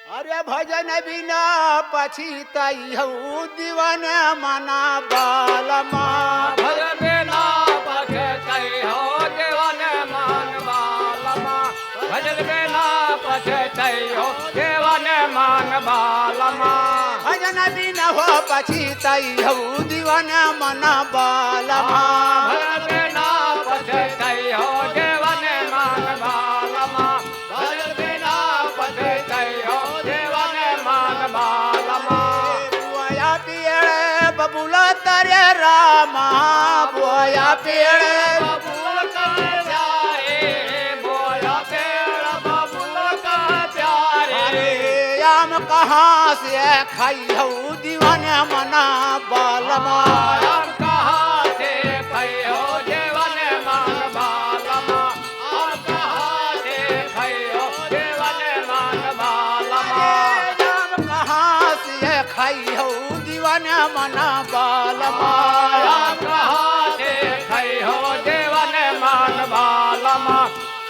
अरे भजन बिना पछितई हऊ दीवन मना बालमा। भजन बिना पछतई हो देवन मान बालमा। भजन बिना पछतई हो देवन मान बालमा। भजन बिना हो पछितई हऊ दीवन मना बालमा। भजन बिना पछतई हो देवन मान बालमा। भजन बिना पछतई हो देवन मान बालमा। बुआ पेड़ बबुला तरे रामा बुआ पेड़ बबुल का प्यारे बोया पेड़ बबुल का प्यारे। अरे आम कहाँ से खाई हऊ दीवन मना बालमा। हम कहाँ से खई हो देवन मान बालमा। हम कहाँ से खई हो देवन मान बालमा। आम कहाँ से खाई हऊ दीवन मना बालमा। हम कहाँ से खई हो देवन मान बालमा।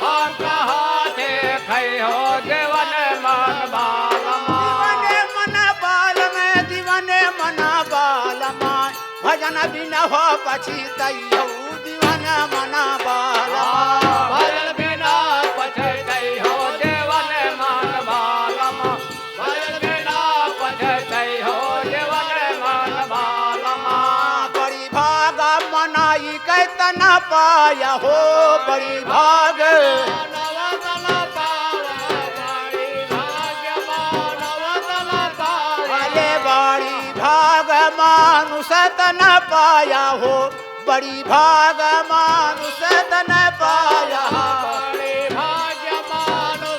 हम कहाँ से खई हो देवन मान बालमा। दीवाने मना बाल में दीवाने मना बालमा। भजन बिना हो पछितई हऊ दीवाने मना बालमा। भजन बिना पछतई हो देवन मान बालमा। भजन बिना पछतई हो देवन मान बालमा। बड़ी भाग मनाई कैतन पाया हो बड़ी भाग। नवतल पावा बड़ी भाग्य नवतल पावा। अरे बड़ी भाग मानुष तन पाया हो बड़ी भाग मानुष तन पाया। बड़ी भाग्य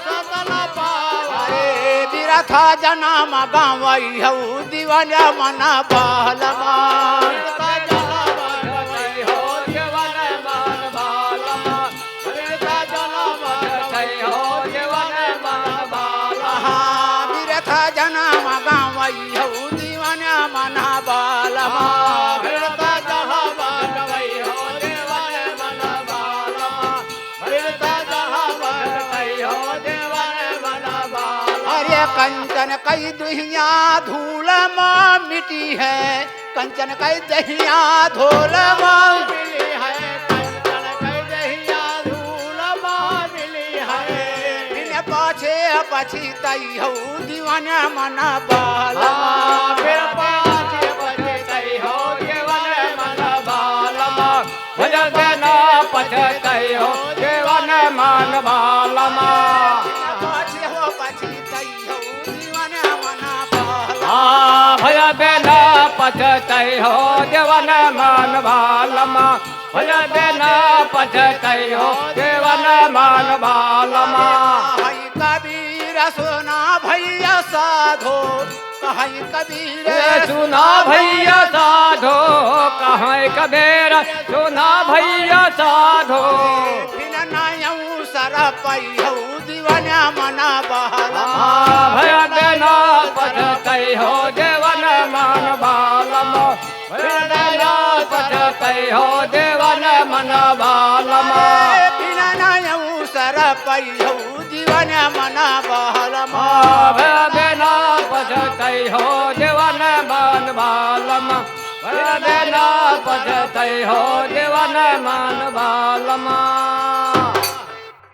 सतल पावा। अरे बिरथा जन्म गावई हऊ दीवन मना बालमा। बिरथा जन्म गावई हऊ दीवन मना बालमा। अरे कंचन कई दुहिया धूल माँ मिटी है कंचन कई दहिया धूल माँ मिली है कंचन कई दहिया धूल माँ मिली है। बिन पाछे पछितई हऊ दीवन मना बालमा। फिर पाछे पछतई हो देवन मन बालमा। भजन बिना पछतई हो देवन मान बालमा। पाछे हो पछितई हऊ दीवन मना बालमा। भजन बिना पछतई हो देवन मान बालमा। भजन बिना पछतई हो देवन मान बालमा। हई कबीर सुना भैया साधो कहई कबीर सुना भैया साधो कहाँ कबीर सुना भैया साधो। बिन नायऊ सर पई हऊ दीवन मना बालमा। भजन बिना पछतई हो देवन मान बालमा। भजन बिना पछतई हो देवन मन बालमा। बिन नायऊ सर पई हऊ दीवन मना बालमा। भजन बिना पछतई हो देवन मान बालमा। भजन बिना पछतई हो देवन मान बालमा।